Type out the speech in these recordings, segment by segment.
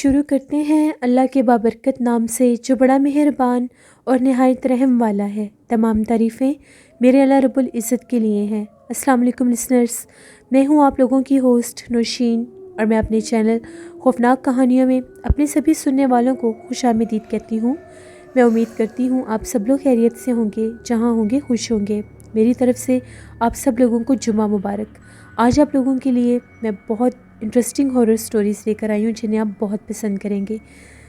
شروع کرتے ہیں اللہ کے بابرکت نام سے جو بڑا مہربان اور نہایت رحم والا ہے۔ تمام تعریفیں میرے اللہ رب العزت کے لیے ہیں۔ السلام علیکم لسنرز، میں ہوں آپ لوگوں کی ہوسٹ نوشین، اور میں اپنے چینل خوفناک کہانیوں میں اپنے سبھی سننے والوں کو خوش آمدید کہتی ہوں۔ میں امید کرتی ہوں آپ سب لوگ خیریت سے ہوں گے، جہاں ہوں گے خوش ہوں گے۔ میری طرف سے آپ سب لوگوں کو جمعہ مبارک۔ آج آپ لوگوں کے لیے میں بہت انٹرسٹنگ ہارر سٹوریز لے کر آئی ہوں جنہیں آپ بہت پسند کریں گے۔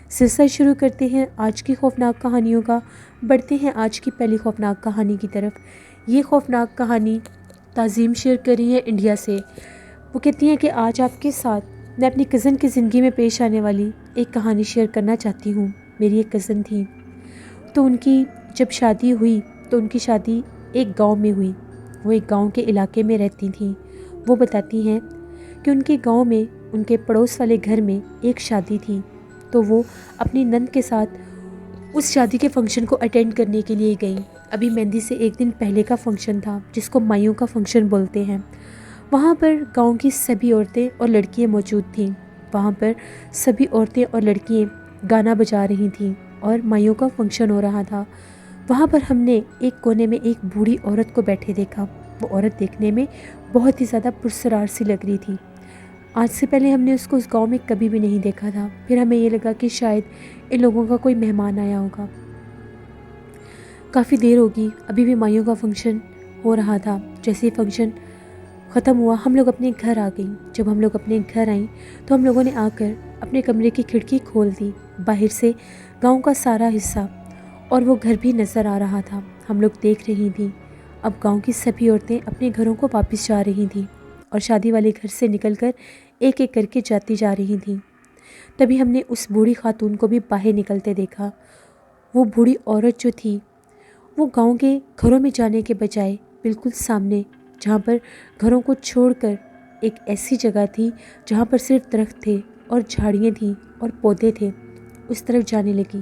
سلسلہ شروع کرتے ہیں آج کی خوفناک کہانیوں کا۔ بڑھتے ہیں آج کی پہلی خوفناک کہانی کی طرف۔ یہ خوفناک کہانی تعظیم شیئر کر رہی ہے انڈیا سے۔ وہ کہتی ہیں کہ آج آپ کے ساتھ میں اپنی کزن کی زندگی میں پیش آنے والی ایک کہانی شیئر کرنا چاہتی ہوں۔ میری ایک کزن تھی، تو ان کی جب شادی ہوئی تو ان کی شادی ایک گاؤں میں ہوئی۔ وہ ایک گاؤں کے علاقے میں رہتی تھیں۔ وہ بتاتی ہیں کہ ان کے گاؤں میں ان کے پڑوس والے گھر میں ایک شادی تھی، تو وہ اپنی نند کے ساتھ اس شادی کے فنکشن کو اٹینڈ کرنے کے لیے گئیں۔ ابھی مہندی سے ایک دن پہلے کا فنکشن تھا، جس کو مائیوں کا فنکشن بولتے ہیں۔ وہاں پر گاؤں کی سبھی عورتیں اور لڑکیاں موجود تھیں۔ وہاں پر سبھی عورتیں اور لڑکیاں گانا بجا رہی تھیں اور مائیوں کا فنکشن ہو رہا تھا۔ وہاں پر ہم نے ایک کونے میں ایک بوڑھی عورت کو بیٹھے دیکھا۔ وہ عورت دیکھنے میں بہت ہی زیادہ پرسرار سی لگ رہی تھی۔ آج سے پہلے ہم نے اس کو اس گاؤں میں کبھی بھی نہیں دیکھا تھا۔ پھر ہمیں یہ لگا کہ شاید ان لوگوں کا کوئی مہمان آیا ہوگا۔ کافی دیر ہوگی، ابھی بھی مائیوں کا فنکشن ہو رہا تھا۔ جیسے ہی فنکشن ختم ہوا ہم لوگ اپنے گھر آ گئیں۔ جب ہم لوگ اپنے گھر آئیں تو ہم لوگوں نے آ کر اپنے کمرے کی کھڑکی کھول دی۔ باہر سے گاؤں کا سارا حصہ اور وہ گھر بھی نظر آ رہا تھا۔ ہم لوگ دیکھ رہی تھیں اب گاؤں کی سبھی عورتیں اپنے گھروں کو واپس جا رہی تھیں اور شادی والے گھر سے نکل کر ایک ایک کر کے جاتی جا رہی تھیں۔ تبھی ہم نے اس بوڑھی خاتون کو بھی باہر نکلتے دیکھا۔ وہ بوڑھی عورت جو تھی وہ گاؤں کے گھروں میں جانے کے بجائے بالکل سامنے، جہاں پر گھروں کو چھوڑ کر ایک ایسی جگہ تھی جہاں پر صرف درخت تھے اور جھاڑیاں تھیں اور پودے تھے، اس طرف جانے لگی۔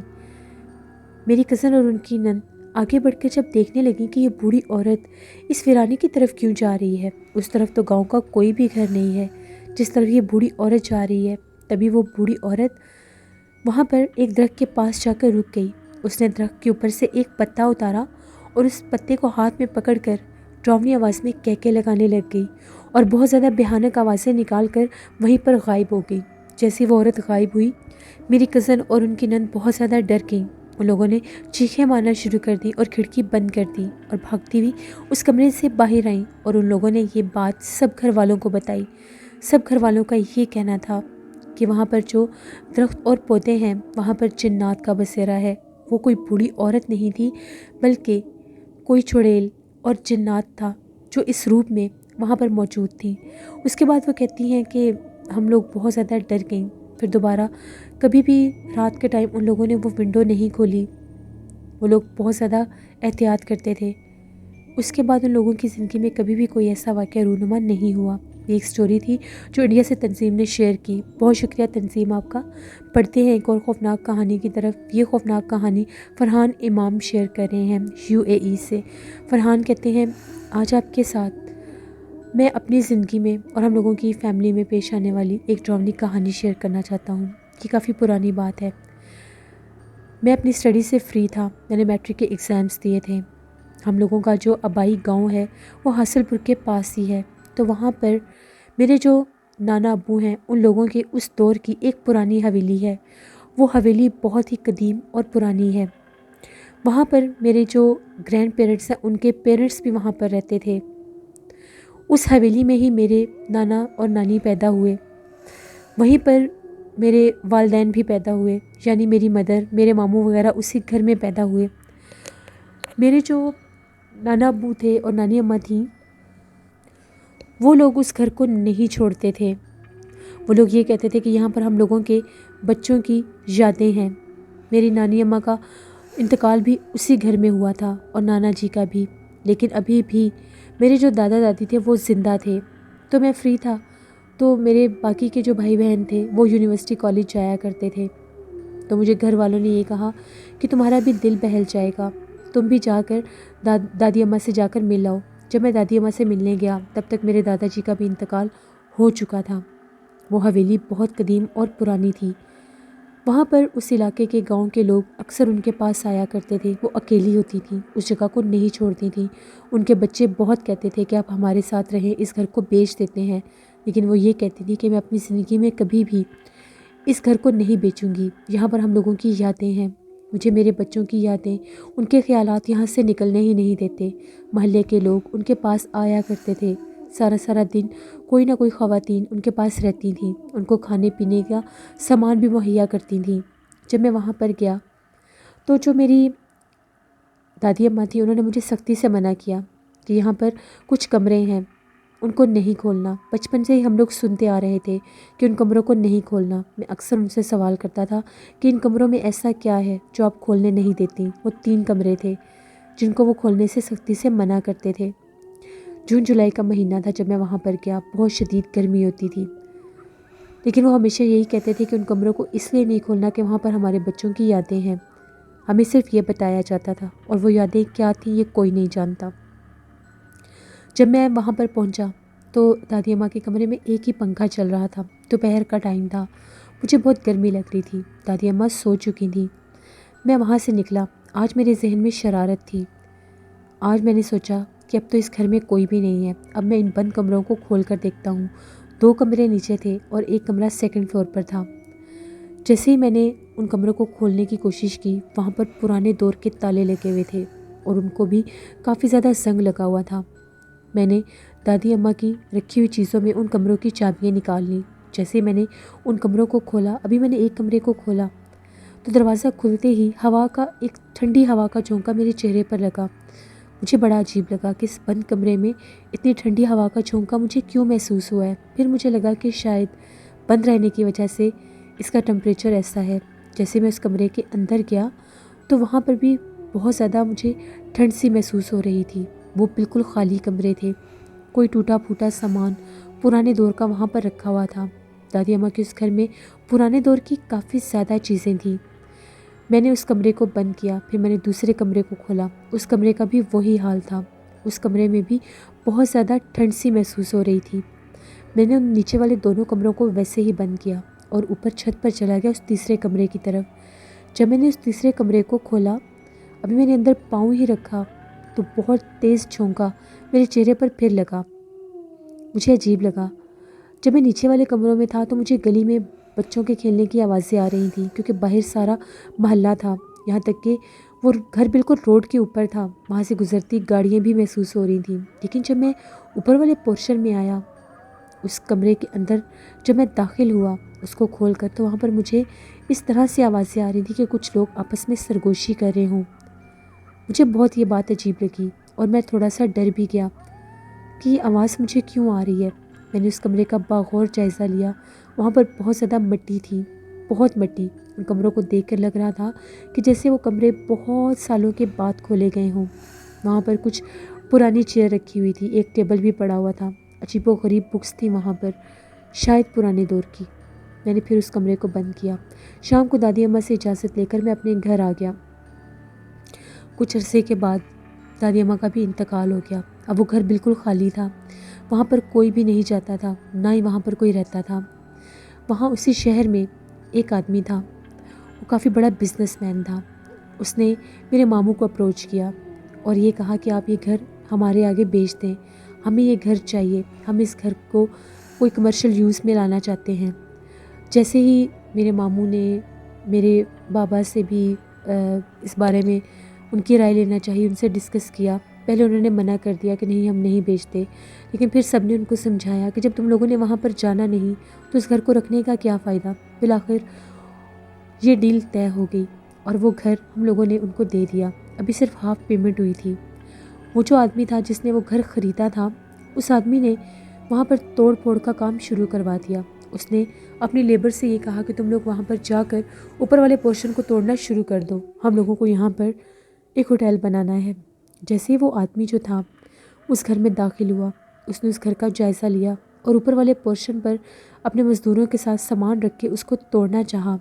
میری کزن اور ان کی نند آگے بڑھ کر جب دیکھنے لگی کہ یہ بوڑھی عورت اس ویرانے کی طرف کیوں جا رہی ہے، اس طرف تو گاؤں کا کوئی بھی گھر نہیں ہے جس طرف یہ بوڑھی عورت جا رہی ہے، تبھی وہ بوڑھی عورت وہاں پر ایک درخت کے پاس جا کر رک گئی۔ اس نے درخت کے اوپر سے ایک پتا اتارا اور اس پتے کو ہاتھ میں پکڑ کر ڈراؤنی آواز میں کہکے لگانے لگ گئی اور بہت زیادہ بھیانک آوازیں نکال کر وہیں پر غائب ہو گئی۔ جیسی وہ عورت غائب ہوئی میری کزن اور ان کی نند بہت زیادہ ڈر گئیں۔ ان لوگوں نے چیخیں مارنا شروع کر دی اور کھڑکی بند کر دی اور بھاگتی ہوئی اس کمرے سے باہر آئیں، اور ان لوگوں نے یہ بات سب گھر والوں کو بتائی۔ سب گھر والوں کا یہ کہنا تھا کہ وہاں پر جو درخت اور پودے ہیں وہاں پر جنات کا بسیرا ہے۔ وہ کوئی بوڑھی عورت نہیں تھی بلکہ کوئی چڑیل اور جنات تھا جو اس روپ میں وہاں پر موجود تھی۔ اس کے بعد وہ کہتی ہیں کہ ہم لوگ بہت زیادہ ڈر گئیں۔ پھر دوبارہ کبھی بھی رات کے ٹائم ان لوگوں نے وہ ونڈو نہیں کھولی۔ وہ لوگ بہت زیادہ احتیاط کرتے تھے۔ اس کے بعد ان لوگوں کی زندگی میں کبھی بھی کوئی ایسا واقعہ رونما نہیں ہوا۔ یہ ایک سٹوری تھی جو انڈیا سے تنظیم نے شیئر کی۔ بہت شکریہ تنظیم آپ کا۔ پڑھتے ہیں ایک اور خوفناک کہانی کی طرف۔ یہ خوفناک کہانی فرحان امام شیئر کر رہے ہیں UAE سے۔ فرحان کہتے ہیں آج آپ کے ساتھ میں اپنی زندگی میں اور ہم لوگوں کی فیملی میں پیش آنے والی ایک ڈراؤنی کہانی شیئر کرنا چاہتا ہوں۔ یہ کافی پرانی بات ہے۔ میں اپنی اسٹڈی سے فری تھا، میں نے میٹرک کے ایگزامز دیے تھے۔ ہم لوگوں کا جو آبائی گاؤں ہے وہ حاصل پور کے پاس ہی ہے، تو وہاں پر میرے جو نانا ابو ہیں ان لوگوں کے اس دور کی ایک پرانی حویلی ہے۔ وہ حویلی بہت ہی قدیم اور پرانی ہے۔ وہاں پر میرے جو گرینڈ پیرنٹس ہیں ان کے پیرنٹس بھی وہاں پر رہتے تھے۔ اس حویلی میں ہی میرے نانا اور نانی پیدا ہوئے، وہیں پر میرے والدین بھی پیدا ہوئے، یعنی میری مدر، میرے ماموں وغیرہ اسی گھر میں پیدا ہوئے۔ میرے جو نانا ابو تھے اور نانی اماں تھیں وہ لوگ اس گھر کو نہیں چھوڑتے تھے۔ وہ لوگ یہ کہتے تھے کہ یہاں پر ہم لوگوں کے بچوں کی یادیں ہیں۔ میری نانی اماں کا انتقال بھی اسی گھر میں ہوا تھا اور نانا جی کا بھی، لیکن ابھی بھی میرے جو دادا دادی تھے وہ زندہ تھے۔ تو میں فری تھا، تو میرے باقی کے جو بھائی بہن تھے وہ یونیورسٹی کالج جایا کرتے تھے۔ تو مجھے گھر والوں نے یہ کہا کہ تمہارا بھی دل بہل جائے گا، تم بھی جا کر دادی اماں سے جا کر مل آؤ۔ جب میں دادی اماں سے ملنے گیا تب تک میرے دادا جی کا بھی انتقال ہو چکا تھا۔ وہ حویلی بہت قدیم اور پرانی تھی۔ وہاں پر اس علاقے کے گاؤں کے لوگ اکثر ان کے پاس آیا کرتے تھے. وہ اکیلی ہوتی تھیں، اس جگہ کو نہیں چھوڑتی تھیں. ان کے بچے بہت کہتے تھے کہ آپ ہمارے ساتھ رہیں، اس گھر کو بیچ دیتے ہیں، لیکن وہ یہ کہتی تھی کہ میں اپنی زندگی میں کبھی بھی اس گھر کو نہیں بیچوں گی. یہاں پر ہم لوگوں کی یادیں ہیں، مجھے میرے بچوں کی یادیں، ان کے خیالات یہاں سے نکلنے ہی نہیں دیتے. محلے کے لوگ ان کے پاس آیا کرتے تھے. سارا سارا دن کوئی نہ کوئی خواتین ان کے پاس رہتی تھیں، ان کو کھانے پینے کا سامان بھی مہیا کرتی تھیں. جب میں وہاں پر گیا تو جو میری دادی اماں تھیں انہوں نے مجھے سختی سے منع کیا کہ یہاں پر کچھ کمرے ہیں، ان کو نہیں کھولنا. بچپن سے ہی ہم لوگ سنتے آ رہے تھے کہ ان کمروں کو نہیں کھولنا. میں اکثر ان سے سوال کرتا تھا کہ ان کمروں میں ایسا کیا ہے جو آپ کھولنے نہیں دیتی. وہ 3 کمرے تھے جن کو وہ کھولنے سے سختی سے منع کرتے تھے. جون جولائی کا مہینہ تھا جب میں وہاں پر گیا. بہت شدید گرمی ہوتی تھی، لیکن وہ ہمیشہ یہی کہتے تھے کہ ان کمروں کو اس لیے نہیں کھولنا کہ وہاں پر ہمارے بچوں کی یادیں ہیں. ہمیں صرف یہ بتایا جاتا تھا اور وہ یادیں کیا تھیں یہ کوئی نہیں جانتا. جب میں وہاں پر پہنچا تو دادی اماں کے کمرے میں ایک ہی پنکھا چل رہا تھا. دوپہر کا ٹائم تھا، مجھے بہت گرمی لگ رہی تھی. دادی اماں سو چکی تھیں. میں وہاں سے نکلا. آج میرے ذہن میں شرارت تھی. آج میں نے سوچا کہ اب تو اس گھر میں کوئی بھی نہیں ہے. اب میں ان بند کمروں کو کھول کر دیکھتا ہوں. 2 کمرے نیچے تھے اور ایک کمرہ 2nd فلور پر تھا. جیسے ہی میں نے ان کمروں کو کھولنے کی کوشش کی، وہاں پر پرانے دور کے تالے لگے ہوئے تھے اور ان کو بھی کافی زیادہ زنگ لگا ہوا تھا. میں نے دادی اماں کی رکھی ہوئی چیزوں میں ان کمروں کی چابیاں نکال لیں. جیسے میں نے ان کمروں کو کھولا، ابھی میں نے ایک کمرے کو کھولا تو دروازہ کھلتے ہی ایک ٹھنڈی ہوا کا جھونکا میرے چہرے پر لگا. مجھے بڑا عجیب لگا کہ اس بند کمرے میں اتنی ٹھنڈی ہوا کا جھونکا مجھے کیوں محسوس ہوا ہے. پھر مجھے لگا کہ شاید بند رہنے کی وجہ سے اس کا ٹمپریچر ایسا ہے. جیسے میں اس کمرے کے اندر گیا تو وہاں پر بھی بہت زیادہ مجھے ٹھنڈ سی محسوس ہو رہی تھی. وہ بالکل خالی کمرے تھے. کوئی ٹوٹا پھوٹا سامان پرانے دور کا وہاں پر رکھا ہوا تھا. دادی اماں کے اس گھر میں پرانے دور کی کافی زیادہ چیزیں تھیں. میں نے اس کمرے کو بند کیا. پھر میں نے دوسرے کمرے کو کھولا. اس کمرے کا بھی وہی حال تھا. اس کمرے میں بھی بہت زیادہ ٹھنڈ سی محسوس ہو رہی تھی. میں نے ان نیچے والے دونوں کمروں کو ویسے ہی بند کیا اور اوپر چھت پر چلا گیا اس تیسرے کمرے کی طرف. جب میں نے اس تیسرے کمرے کو کھولا، ابھی میں نے اندر پاؤں ہی رکھا تو بہت تیز جھونکا میرے چہرے پر پھر لگا. مجھے عجیب لگا. جب میں نیچے والے کمروں میں تھا تو مجھے گلی میں بچوں کے کھیلنے کی آوازیں آ رہی تھیں کیونکہ باہر سارا محلہ تھا. یہاں تک کہ وہ گھر بالکل روڈ کے اوپر تھا. وہاں سے گزرتی گاڑیاں بھی محسوس ہو رہی تھیں. لیکن جب میں اوپر والے پورشن میں آیا، اس کمرے کے اندر جب میں داخل ہوا اس کو کھول کر، تو وہاں پر مجھے اس طرح سے آوازیں آ رہی تھیں کہ کچھ لوگ آپس میں سرگوشی کر رہے ہوں. مجھے بہت یہ بات عجیب لگی اور میں تھوڑا سا ڈر بھی گیا کہ یہ آواز مجھے کیوں آ رہی ہے. میں نے اس کمرے کا باغور جائزہ لیا. وہاں پر بہت زیادہ مٹی تھی، بہت مٹی. ان کمروں کو دیکھ کر لگ رہا تھا کہ جیسے وہ کمرے بہت سالوں کے بعد کھولے گئے ہوں. وہاں پر کچھ پرانی چیئر رکھی ہوئی تھی، ایک ٹیبل بھی پڑا ہوا تھا. عجیب و غریب بکس تھی وہاں پر، شاید پرانے دور کی. میں نے پھر اس کمرے کو بند کیا. شام کو دادی اماں سے اجازت لے کر میں اپنے گھر آ گیا. کچھ عرصے کے بعد دادی اماں کا بھی انتقال ہو گیا. اب وہ گھر بالکل خالی تھا. وہاں پر کوئی بھی نہیں جاتا تھا، نہ ہی وہاں پر کوئی رہتا تھا. وہاں اسی شہر میں ایک آدمی تھا. وہ کافی بڑا بزنس مین تھا. اس نے میرے ماموں کو اپروچ کیا اور یہ کہا کہ آپ یہ گھر ہمارے آگے بیچ دیں، ہمیں یہ گھر چاہیے، ہم اس گھر کو کوئی کمرشل یوز میں لانا چاہتے ہیں. جیسے ہی میرے ماموں نے میرے بابا سے بھی اس بارے میں ان کی رائے لینا چاہیے، ان سے ڈسکس کیا. پہلے انہوں نے منع کر دیا کہ نہیں ہم نہیں بیچتے، لیکن پھر سب نے ان کو سمجھایا کہ جب تم لوگوں نے وہاں پر جانا نہیں تو اس گھر کو رکھنے کا کیا فائدہ. بالآخر یہ ڈیل طے ہو گئی اور وہ گھر ہم لوگوں نے ان کو دے دیا. ابھی صرف ہاف پیمنٹ ہوئی تھی. وہ جو آدمی تھا جس نے وہ گھر خریدا تھا، اس آدمی نے وہاں پر توڑ پھوڑ کا کام شروع کروا دیا. اس نے اپنی لیبر سے یہ کہا کہ تم لوگ وہاں پر جا کر اوپر والے پورشن کو توڑنا شروع کر دو، ہم لوگوں کو یہاں پر ایک ہوٹل بنانا ہے. جیسے ہی وہ آدمی جو تھا اس گھر میں داخل ہوا، اس نے اس گھر کا جائزہ لیا اور اوپر والے پورشن پر اپنے مزدوروں کے ساتھ سامان رکھ کے اس کو توڑنا چاہا.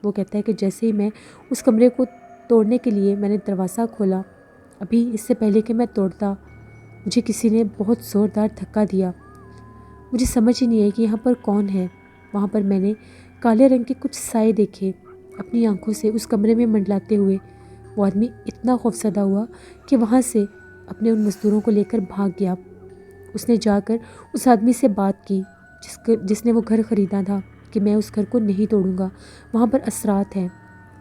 وہ کہتا ہے کہ جیسے ہی میں اس کمرے کو توڑنے کے لیے میں نے دروازہ کھولا، ابھی اس سے پہلے کہ میں توڑتا، مجھے کسی نے بہت زوردار دھکا دیا. مجھے سمجھ ہی نہیں آئی کہ یہاں پر کون ہے. وہاں پر میں نے کالے رنگ کے کچھ سائے دیکھے اپنی آنکھوں سے اس کمرے میں منڈلاتے ہوئے وہ آدمی اتنا خوفزدہ ہوا کہ وہاں سے اپنے ان مزدوروں کو لے کر بھاگ گیا۔ اس نے جا کر اس آدمی سے بات کی جس نے وہ گھر خریدا تھا کہ میں اس گھر کو نہیں توڑوں گا، وہاں پر اثرات ہیں۔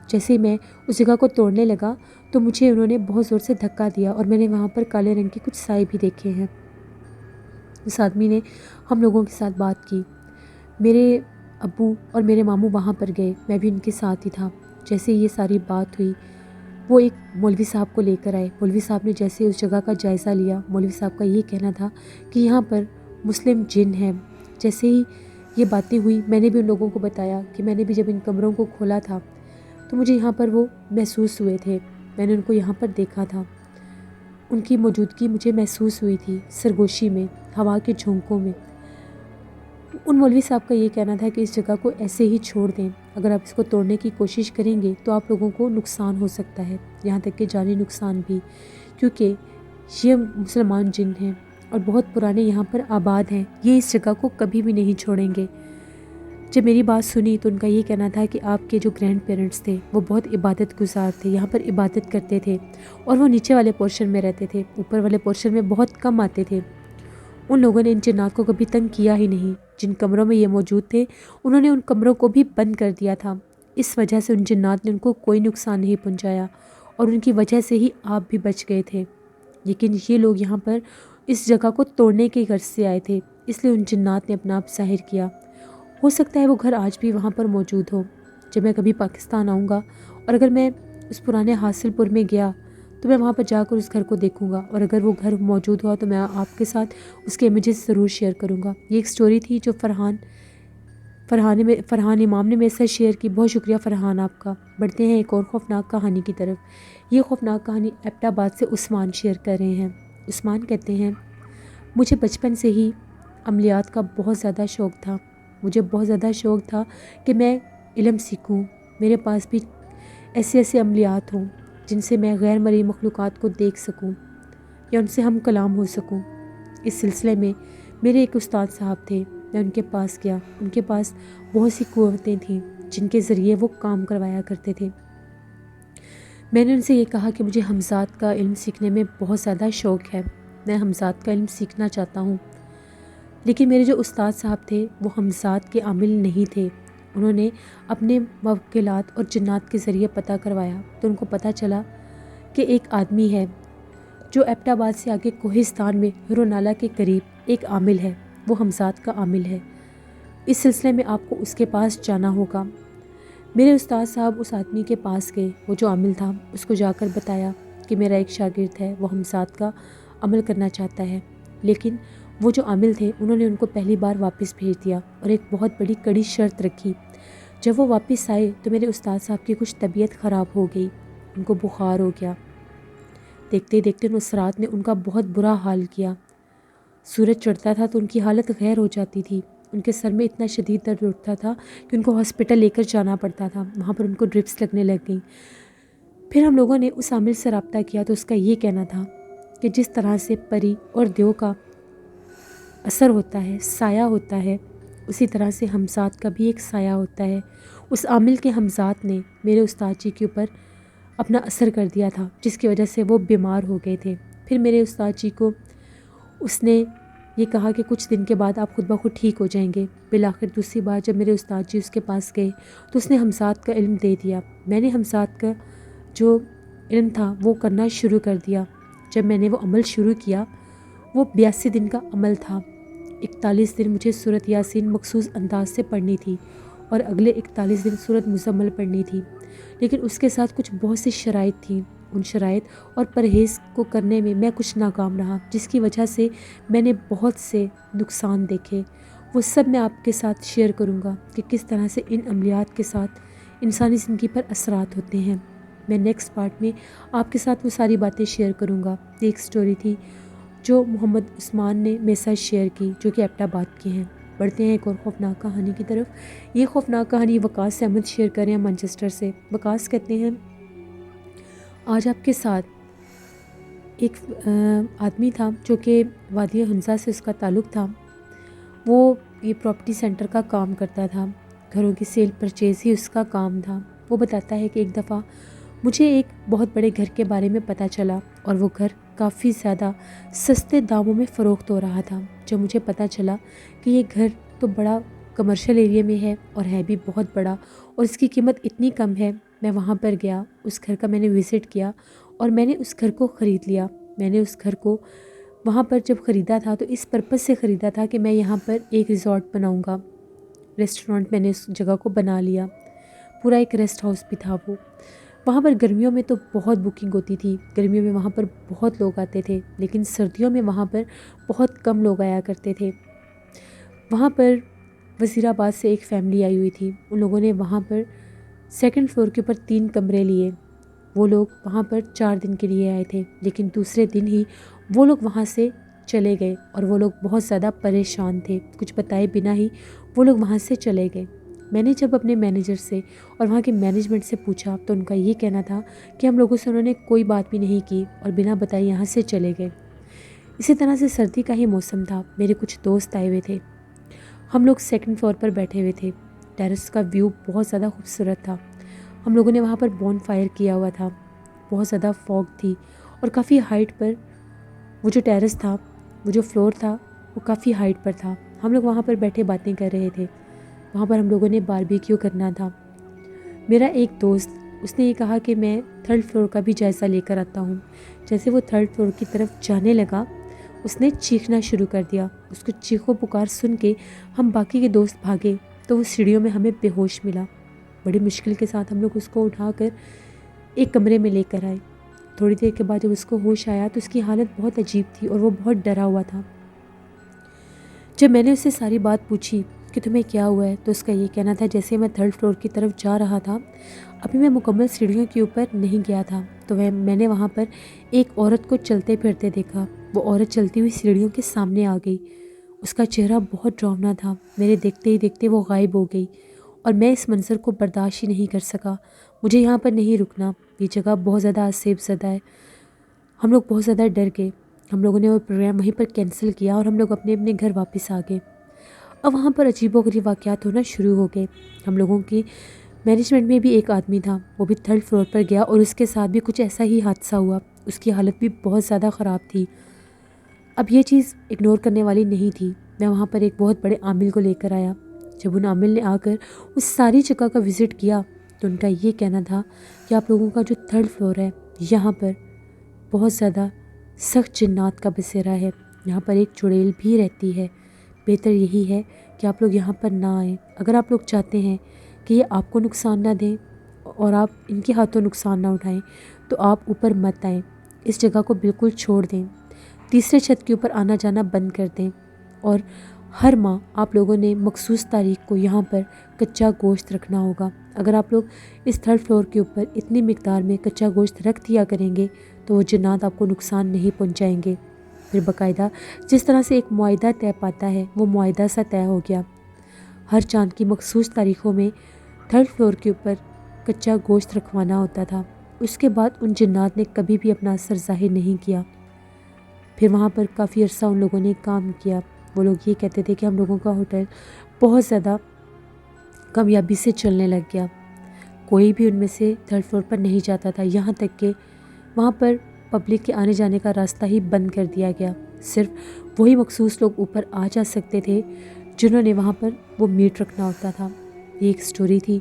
جیسے ہی میں اس جگہ کو توڑنے لگا تو مجھے انہوں نے بہت زور سے دھکا دیا اور میں نے وہاں پر کالے رنگ کے کچھ سائے بھی دیکھے ہیں۔ اس آدمی نے ہم لوگوں کے ساتھ بات کی۔ میرے ابو اور میرے ماموں وہاں پر گئے، میں بھی ان کے ساتھ ہی تھا۔ جیسے یہ ساری بات ہوئی وہ ایک مولوی صاحب کو لے کر آئے۔ مولوی صاحب نے جیسے اس جگہ کا جائزہ لیا، مولوی صاحب کا یہ کہنا تھا کہ یہاں پر مسلم جن ہیں۔ جیسے ہی یہ باتیں ہوئی میں نے بھی ان لوگوں کو بتایا کہ میں نے بھی جب ان کمروں کو کھولا تھا تو مجھے یہاں پر وہ محسوس ہوئے تھے، میں نے ان کو یہاں پر دیکھا تھا، ان کی موجودگی مجھے محسوس ہوئی تھی سرگوشی میں، ہوا کے جھونکوں میں۔ ان مولوی صاحب کا یہ کہنا تھا کہ اس جگہ کو ایسے ہی چھوڑ دیں، اگر آپ اس کو توڑنے کی کوشش کریں گے تو آپ لوگوں کو نقصان ہو سکتا ہے، یہاں تک کہ جانی نقصان بھی، کیونکہ یہ مسلمان جن ہیں اور بہت پرانے یہاں پر آباد ہیں، یہ اس جگہ کو کبھی بھی نہیں چھوڑیں گے۔ جب میری بات سنی تو ان کا یہ کہنا تھا کہ آپ کے جو گرینڈ پیرنٹس تھے وہ بہت عبادت گزار تھے، یہاں پر عبادت کرتے تھے اور وہ نیچے والے پورشن میں رہتے تھے، اوپر والے پورشن میں بہت کم آتے تھے۔ ان لوگوں نے ان جنات کو کبھی تنگ کیا ہی نہیں، جن کمروں میں یہ موجود تھے انہوں نے ان کمروں کو بھی بند کر دیا تھا، اس وجہ سے ان جنات نے ان کو کوئی نقصان نہیں پہنچایا اور ان کی وجہ سے ہی آپ بھی بچ گئے تھے۔ لیکن یہ لوگ یہاں پر اس جگہ کو توڑنے کے غرض سے آئے تھے، اس لیے ان جنات نے اپنا آپ ظاہر کیا۔ ہو سکتا ہے وہ گھر آج بھی وہاں پر موجود ہو۔ جب میں کبھی پاکستان آؤں گا اور اگر میں اس پرانے حاصل پور میں گیا تو میں وہاں پر جا کر اس گھر کو دیکھوں گا، اور اگر وہ گھر موجود ہوا تو میں آپ کے ساتھ اس کے امیجز ضرور شیئر کروں گا۔ یہ ایک سٹوری تھی جو فرحان امام نے میرے ساتھ شیئر کی۔ بہت شکریہ فرحان آپ کا۔ بڑھتے ہیں ایک اور خوفناک کہانی کی طرف۔ یہ خوفناک کہانی ایبٹ آباد سے عثمان شیئر کر رہے ہیں۔ عثمان کہتے ہیں، مجھے بچپن سے ہی عملیات کا بہت زیادہ شوق تھا، مجھے بہت زیادہ شوق تھا کہ میں علم سیکھوں، میرے پاس بھی ایسے عملیات ہوں جن سے میں غیر مرئی مخلوقات کو دیکھ سکوں یا ان سے ہم کلام ہو سکوں۔ اس سلسلے میں میرے ایک استاد صاحب تھے، میں ان کے پاس گیا، ان کے پاس بہت سی قوتیں تھیں جن کے ذریعے وہ کام کروایا کرتے تھے۔ میں نے ان سے یہ کہا کہ مجھے حمزات کا علم سیکھنے میں بہت زیادہ شوق ہے، میں حمزات کا علم سیکھنا چاہتا ہوں۔ لیکن میرے جو استاد صاحب تھے وہ حمزات کے عامل نہیں تھے، انہوں نے اپنے موکلات اور جنات کے ذریعے پتہ کروایا تو ان کو پتہ چلا کہ ایک آدمی ہے جو ایبٹ آباد سے آگے کوہستان میں ہرونالہ کے قریب ایک عامل ہے، وہ حمزات کا عامل ہے، اس سلسلے میں آپ کو اس کے پاس جانا ہوگا۔ میرے استاد صاحب اس آدمی کے پاس گئے، وہ جو عامل تھا، اس کو جا کر بتایا کہ میرا ایک شاگرد ہے، وہ حمزات کا عمل کرنا چاہتا ہے، لیکن وہ جو عامل تھے انہوں نے ان کو پہلی بار واپس بھیج دیا اور ایک بہت بڑی کڑی شرط رکھی۔ جب وہ واپس آئے تو میرے استاد صاحب کی کچھ طبیعت خراب ہو گئی، ان کو بخار ہو گیا۔ دیکھتے دیکھتے نصرات نے ان کا بہت برا حال کیا، سورج چڑھتا تھا تو ان کی حالت غیر ہو جاتی تھی، ان کے سر میں اتنا شدید درد اٹھتا تھا کہ ان کو ہاسپٹل لے کر جانا پڑتا تھا، وہاں پر ان کو ڈرپس لگنے لگ گئیں۔ پھر ہم لوگوں نے اس عامل سے رابطہ کیا تو اس کا یہ کہنا تھا کہ جس طرح سے پری اور دیو کا اثر ہوتا ہے، سایہ ہوتا ہے، اسی طرح سے حمزات کا بھی ایک سایہ ہوتا ہے۔ اس عامل کے حمزات نے میرے استاد جی کے اوپر اپنا اثر کر دیا تھا، جس کی وجہ سے وہ بیمار ہو گئے تھے۔ پھر میرے استاد جی کو اس نے یہ کہا کہ کچھ دن کے بعد آپ خود بخود ٹھیک ہو جائیں گے۔ بالآخر دوسری بار جب میرے استاد جی اس کے پاس گئے تو اس نے حمزات کا علم دے دیا، میں نے حمزات کا جو علم تھا وہ کرنا شروع کر دیا۔ جب میں نے وہ عمل شروع کیا، وہ 82 دن کا عمل تھا، 41 دن مجھے سورۃ یاسین مخصوص انداز سے پڑھنی تھی اور اگلے 41 دن سورۃ مزمل پڑھنی تھی، لیکن اس کے ساتھ کچھ بہت سی شرائط تھیں، ان شرائط اور پرہیز کو کرنے میں میں کچھ ناکام رہا، جس کی وجہ سے میں نے بہت سے نقصان دیکھے۔ وہ سب میں آپ کے ساتھ شیئر کروں گا کہ کس طرح سے ان عملیات کے ساتھ انسانی زندگی پر اثرات ہوتے ہیں۔ میں نیکسٹ پارٹ میں آپ کے ساتھ وہ ساری باتیں شیئر کروں گا۔ یہ ایک سٹوری تھی جو محمد عثمان نے میرے ساتھ شیئر کی، جو کہ ایبٹ آباد کے ہیں۔ بڑھتے ہیں ایک اور خوفناک کہانی کی طرف۔ یہ خوفناک کہانی وقاص احمد شیئر کر رہے ہیں مانچسٹر سے۔ وقاص کہتے ہیں، آج آپ کے ساتھ ایک آدمی تھا جو کہ وادی حنزہ سے اس کا تعلق تھا، وہ یہ پراپرٹی سینٹر کا کام کرتا تھا، گھروں کی سیل پرچیز ہی اس کا کام تھا۔ وہ بتاتا ہے کہ ایک دفعہ مجھے ایک بہت بڑے گھر کے بارے میں پتہ چلا اور وہ گھر کافی زیادہ سستے داموں میں فروخت ہو رہا تھا۔ جب مجھے پتہ چلا کہ یہ گھر تو بڑا کمرشل ایریا میں ہے اور ہے بھی بہت بڑا اور اس کی قیمت اتنی کم ہے، میں وہاں پر گیا، اس گھر کا میں نے وزٹ کیا اور میں نے اس گھر کو خرید لیا۔ میں نے اس گھر کو وہاں پر جب خریدا تھا تو اس پرپس سے خریدا تھا کہ میں یہاں پر ایک ریزورٹ بناؤں گا، ریسٹورانٹ میں نے اس جگہ کو بنا لیا، پورا ایک ریسٹ ہاؤس بھی تھا وہ۔ وہاں پر گرمیوں میں تو بہت بکنگ ہوتی تھی، گرمیوں میں وہاں پر بہت لوگ آتے تھے، لیکن سردیوں میں وہاں پر بہت کم لوگ آیا کرتے تھے۔ وہاں پر وزیر آباد سے ایک فیملی آئی ہوئی تھی، ان لوگوں نے وہاں پر سیکنڈ فلور کے اوپر 3 کمرے لیے۔ وہ لوگ وہاں پر 4 دن کے لیے آئے تھے، لیکن دوسرے دن ہی وہ لوگ وہاں سے چلے گئے اور وہ لوگ بہت زیادہ پریشان تھے، کچھ بتائے بنا ہی وہ لوگ وہاں سے چلے گئے۔ میں نے جب اپنے مینیجر سے اور وہاں کے مینجمنٹ سے پوچھا تو ان کا یہ کہنا تھا کہ ہم لوگوں سے انہوں نے کوئی بات بھی نہیں کی اور بنا بتائے یہاں سے چلے گئے۔ اسی طرح سے سردی کا ہی موسم تھا، میرے کچھ دوست آئے ہوئے تھے، ہم لوگ سیکنڈ فلور پر بیٹھے ہوئے تھے، ٹیرس کا ویو بہت زیادہ خوبصورت تھا، ہم لوگوں نے وہاں پر بون فائر کیا ہوا تھا، بہت زیادہ فوگ تھی اور کافی ہائٹ پر وہ جو ٹیرس تھا، وہ جو فلور تھا وہ کافی ہائٹ پر تھا، ہم لوگ وہاں پر بیٹھے باتیں کر رہے تھے۔ وہاں پر ہم لوگوں نے باربیکیو کرنا تھا۔ میرا ایک دوست اس نے یہ کہا کہ میں 3rd فلور کا بھی جائزہ لے کر آتا ہوں۔ جیسے وہ 3rd فلور کی طرف جانے لگا اس نے چیخنا شروع کر دیا، اس کو چیخو پکار سن کے ہم باقی کے دوست بھاگے تو وہ سیڑھیوں میں ہمیں بے ہوش ملا۔ بڑی مشکل کے ساتھ ہم لوگ اس کو اٹھا کر ایک کمرے میں لے کر آئے۔ تھوڑی دیر کے بعد جب اس کو ہوش آیا تو اس کی حالت بہت عجیب تھی اور وہ بہت ڈرا ہوا تھا۔ جب میں نے اس سے ساری بات پوچھی کہ تمہیں کیا ہوا ہے تو اس کا یہ کہنا تھا جیسے میں 3rd فلور کی طرف جا رہا تھا، ابھی میں مکمل سیڑھیوں کے اوپر نہیں گیا تھا تو میں نے وہاں پر ایک عورت کو چلتے پھرتے دیکھا، وہ عورت چلتی ہوئی سیڑھیوں کے سامنے آ گئی، اس کا چہرہ بہت ڈراؤنا تھا، میرے دیکھتے ہی دیکھتے وہ غائب ہو گئی اور میں اس منظر کو برداشت ہی نہیں کر سکا، مجھے یہاں پر نہیں رکنا، یہ جگہ بہت زیادہ آسیب زدہ ہے۔ ہم لوگ بہت زیادہ ڈر گئے، ہم لوگوں نے وہ پروگرام وہیں پر کینسل کیا اور ہم لوگ اپنے اپنے گھر واپس آ گئے۔ اب وہاں پر عجیب و غریب واقعات ہونا شروع ہو گئے۔ ہم لوگوں کی مینجمنٹ میں بھی ایک آدمی تھا، وہ بھی 3rd فلور پر گیا اور اس کے ساتھ بھی کچھ ایسا ہی حادثہ ہوا، اس کی حالت بھی بہت زیادہ خراب تھی۔ اب یہ چیز اگنور کرنے والی نہیں تھی، میں وہاں پر ایک بہت بڑے عامل کو لے کر آیا۔ جب ان عامل نے آ کر اس ساری جگہ کا وزٹ کیا تو ان کا یہ کہنا تھا کہ آپ لوگوں کا جو 3rd فلور ہے یہاں پر بہت زیادہ سخت جنات کا بسیرا ہے، یہاں پر ایک چڑیل بھی رہتی ہے، بہتر یہی ہے کہ آپ لوگ یہاں پر نہ آئیں، اگر آپ لوگ چاہتے ہیں کہ یہ آپ کو نقصان نہ دیں اور آپ ان کے ہاتھوں نقصان نہ اٹھائیں تو آپ اوپر مت آئیں، اس جگہ کو بالکل چھوڑ دیں، تیسرے چھت کے اوپر آنا جانا بند کر دیں اور ہر ماہ آپ لوگوں نے مخصوص تاریخ کو یہاں پر کچا گوشت رکھنا ہوگا، اگر آپ لوگ اس 3rd فلور کے اوپر اتنی مقدار میں کچا گوشت رکھ دیا کریں گے تو وہ جنات آپ کو نقصان نہیں پہنچائیں گے۔ پھر باقاعدہ جس طرح سے ایک معاہدہ طے پاتا ہے وہ معاہدہ سا طے ہو گیا، ہر چاند کی مخصوص تاریخوں میں 3rd فلور کے اوپر کچا گوشت رکھوانا ہوتا تھا۔ اس کے بعد ان جنات نے کبھی بھی اپنا اثر ظاہر نہیں کیا۔ پھر وہاں پر کافی عرصہ ان لوگوں نے کام کیا، وہ لوگ یہ کہتے تھے کہ ہم لوگوں کا ہوٹل بہت زیادہ کامیابی سے چلنے لگ گیا، کوئی بھی ان میں سے 3rd فلور پر نہیں جاتا تھا، یہاں تک کہ وہاں پر پبلک کے آنے جانے کا راستہ ہی بند کر دیا گیا، صرف وہی مخصوص لوگ اوپر آ جا سکتے تھے جنہوں نے وہاں پر وہ میٹ رکھنا ہوتا تھا۔ یہ ایک سٹوری تھی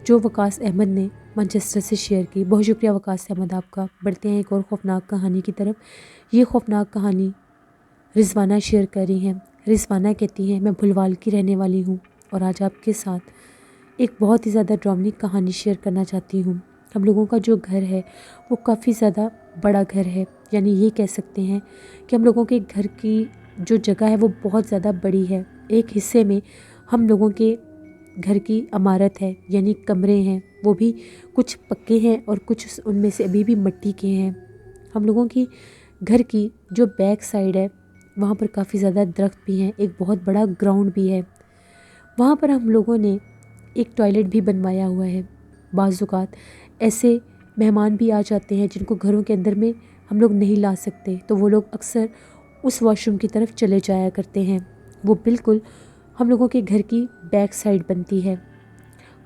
جو وقاص احمد نے مانچسٹر سے شیئر کی۔ بہت شکریہ وقاص احمد آپ کا۔ بڑھتے ہیں ایک اور خوفناک کہانی کی طرف۔ یہ خوفناک کہانی رضوانہ شیئر کر رہی ہیں۔ رضوانہ کہتی ہیں میں بھلوال کی رہنے والی ہوں اور آج آپ کے ساتھ ایک بہت ہی زیادہ ڈراؤنی کہانی شیئر کرنا چاہتی ہوں۔ ہم لوگوں کا جو گھر ہے وہ کافی زیادہ بڑا گھر ہے، یعنی یہ کہہ سکتے ہیں کہ ہم لوگوں کے گھر کی جو جگہ ہے وہ بہت زیادہ بڑی ہے۔ ایک حصے میں ہم لوگوں کے گھر کی عمارت ہے، یعنی کمرے ہیں، وہ بھی کچھ پکے ہیں اور کچھ ان میں سے ابھی بھی مٹی کے ہیں۔ ہم لوگوں کی گھر کی جو بیک سائیڈ ہے وہاں پر کافی زیادہ درخت بھی ہیں، ایک بہت بڑا گراؤنڈ بھی ہے، وہاں پر ہم لوگوں نے ایک ٹوائلٹ بھی بنوایا ہوا ہے۔ بعض اوقات ایسے مہمان بھی آ جاتے ہیں جن کو گھروں کے اندر میں ہم لوگ نہیں لا سکتے تو وہ لوگ اکثر اس واش روم کی طرف چلے جایا کرتے ہیں، وہ بالکل ہم لوگوں کے گھر کی بیک سائیڈ بنتی ہے۔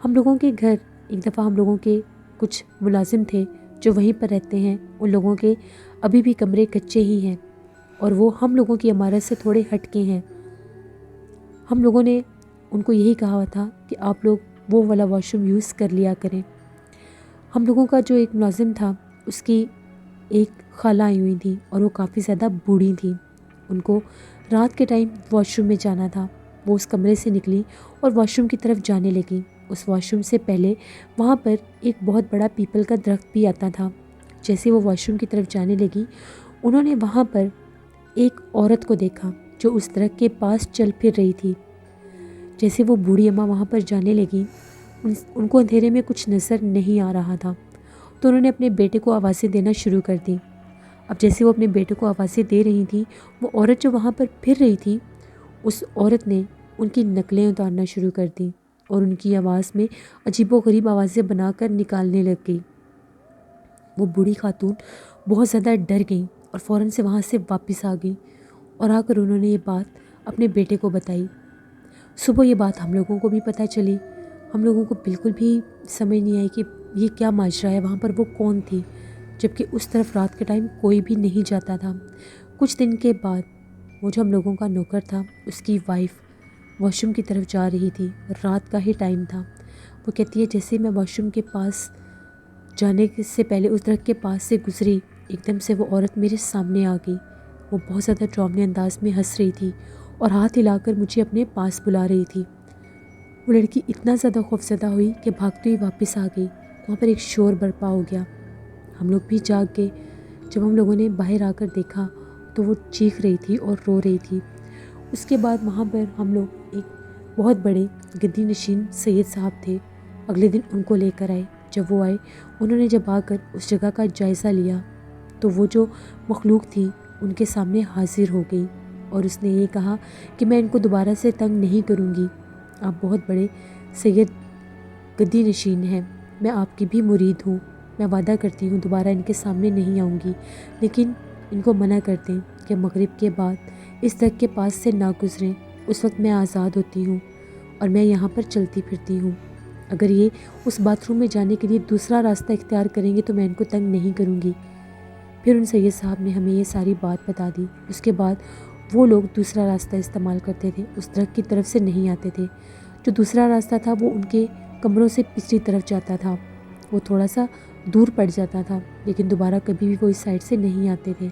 ہم لوگوں کے گھر ایک دفعہ ہم لوگوں کے کچھ ملازم تھے جو وہیں پر رہتے ہیں، ان لوگوں کے ابھی بھی کمرے کچے ہی ہیں اور وہ ہم لوگوں کی عمارت سے تھوڑے ہٹ کے ہیں۔ ہم لوگوں نے ان کو یہی کہا تھا کہ آپ لوگ وہ والا واش روم یوز کر لیا کریں۔ ہم لوگوں کا جو ایک ملازم تھا اس کی ایک خالہ آئی ہوئی تھی اور وہ کافی زیادہ بوڑھی تھی، ان کو رات کے ٹائم واش روم میں جانا تھا۔ وہ اس کمرے سے نکلی اور واش روم کی طرف جانے لگی۔ اس واش روم سے پہلے وہاں پر ایک بہت بڑا پیپل کا درخت بھی آتا تھا۔ جیسے وہ واش روم کی طرف جانے لگی، انہوں نے وہاں پر ایک عورت کو دیکھا جو اس درخت کے پاس چل پھر رہی تھی۔ جیسے وہ بوڑھی اماں وہاں پر جانے لگی، ان کو اندھیرے میں کچھ نظر نہیں آ رہا تھا، تو انہوں نے اپنے بیٹے کو آوازیں دینا شروع کر دی۔ اب جیسے وہ اپنے بیٹے کو آوازیں دے رہی تھی، وہ عورت جو وہاں پر پھر رہی تھی، اس عورت نے ان کی نقلیں اتارنا شروع کر دیں اور ان کی آواز میں عجیب و غریب آوازیں بنا کر نکالنے لگ گئی۔ وہ بوڑھی خاتون بہت زیادہ ڈر گئیں اور فوراً سے وہاں سے واپس آ گئیں اور آ کر انہوں نے یہ بات اپنے بیٹے کو بتائی۔ صبح یہ بات ہم لوگوں کو بھی پتہ چلی۔ ہم لوگوں کو بالکل بھی سمجھ نہیں آئی کہ یہ کیا ماجرا ہے، وہاں پر وہ کون تھی، جبکہ اس طرف رات کے ٹائم کوئی بھی نہیں جاتا تھا۔ کچھ دن کے بعد وہ جو ہم لوگوں کا نوکر تھا، اس کی وائف واش روم کی طرف جا رہی تھی، رات کا ہی ٹائم تھا۔ وہ کہتی ہے جیسے میں واش روم کے پاس جانے سے پہلے اس درخت کے پاس سے گزری، ایک دم سے وہ عورت میرے سامنے آ گئی۔ وہ بہت زیادہ ڈراؤنے انداز میں ہنس رہی تھی اور ہاتھ ہلا کر مجھے اپنے پاس بلا رہی تھی۔ وہ لڑکی اتنا زیادہ خوفزدہ ہوئی کہ بھاگتے ہوئی واپس آ گئی۔ وہاں پر ایک شور برپا ہو گیا، ہم لوگ بھی جاگ گئے۔ جب ہم لوگوں نے باہر آ کر دیکھا تو وہ چیخ رہی تھی اور رو رہی تھی۔ اس کے بعد وہاں پر ہم لوگ ایک بہت بڑے گدی نشین سید صاحب تھے، اگلے دن ان کو لے کر آئے۔ جب وہ آئے، انہوں نے جب آ کر اس جگہ کا جائزہ لیا تو وہ جو مخلوق تھی ان کے سامنے حاضر ہو گئی اور اس نے یہ کہا کہ میں ان کو دوبارہ سے تنگ نہیں کروں گی، آپ بہت بڑے سید گدی نشین ہیں، میں آپ کی بھی مرید ہوں، میں وعدہ کرتی ہوں دوبارہ ان کے سامنے نہیں آؤں گی، لیکن ان کو منع کر دیں کہ مغرب کے بعد اس درخت کے پاس سے نہ گزریں، اس وقت میں آزاد ہوتی ہوں اور میں یہاں پر چلتی پھرتی ہوں۔ اگر یہ اس باتھ روم میں جانے کے لیے دوسرا راستہ اختیار کریں گے تو میں ان کو تنگ نہیں کروں گی۔ پھر ان سید صاحب نے ہمیں یہ ساری بات بتا دی۔ اس کے بعد وہ لوگ دوسرا راستہ استعمال کرتے تھے، اس درخت کی طرف سے نہیں آتے تھے۔ جو دوسرا راستہ تھا وہ ان کے کمروں سے پچھلی طرف جاتا تھا، وہ تھوڑا سا دور پڑ جاتا تھا، لیکن دوبارہ کبھی بھی وہ اس سائڈ سے نہیں آتے تھے۔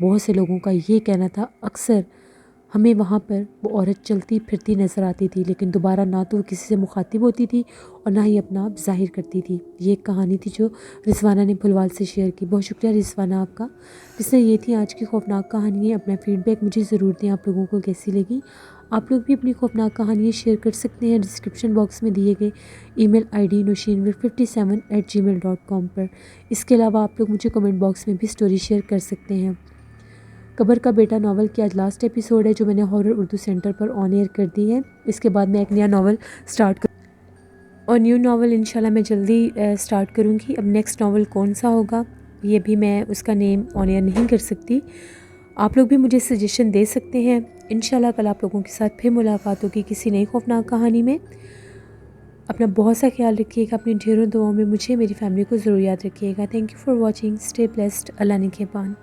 بہت سے لوگوں کا یہ کہنا تھا اکثر ہمیں وہاں پر وہ عورت چلتی پھرتی نظر آتی تھی، لیکن دوبارہ نہ تو وہ کسی سے مخاطب ہوتی تھی اور نہ ہی اپنا آپ ظاہر کرتی تھی۔ یہ ایک کہانی تھی جو رضوانہ نے بھلوال سے شیئر کی۔ بہت شکریہ رضوانہ آپ کا۔ جس سے یہ تھی آج کی خوفناک کہانی ہے۔ اپنا فیڈ بیک مجھے ضرور دیں، آپ لوگوں کو کیسی لگی۔ آپ لوگ بھی اپنی خوفناک کہانیاں شیئر کر سکتے ہیں ڈسکرپشن باکس میں دیے گئے ای میل آئی ڈی nushinvir57@gmail.com پر۔ اس کے علاوہ آپ لوگ مجھے کمنٹ باکس میں بھی سٹوری شیئر کر سکتے ہیں۔ قبر کا بیٹا ناول کی آج لاسٹ ایپیسوڈ ہے جو میں نے ہارر اردو سینٹر پر آن ایئر کر دی ہے۔ اس کے بعد میں ایک نیا ناول سٹارٹ کروں اور نیو ناول انشاءاللہ میں جلدی سٹارٹ کروں گی۔ اب نیکسٹ ناول کون سا ہوگا یہ بھی میں اس کا نیم آن ایئر نہیں کر سکتی۔ آپ لوگ بھی مجھے سجیشن دے سکتے ہیں۔ انشاءاللہ کل آپ لوگوں کے ساتھ پھر ملاقات ہوگی کسی نئی خوفناک کہانی میں۔ اپنا بہت سا خیال رکھیے گا، اپنی ڈھیروں دعاؤں میں مجھے میری فیملی کو ضرور یاد رکھیے گا۔ Thank you for watching, stay blessed, اللہ نگہبان۔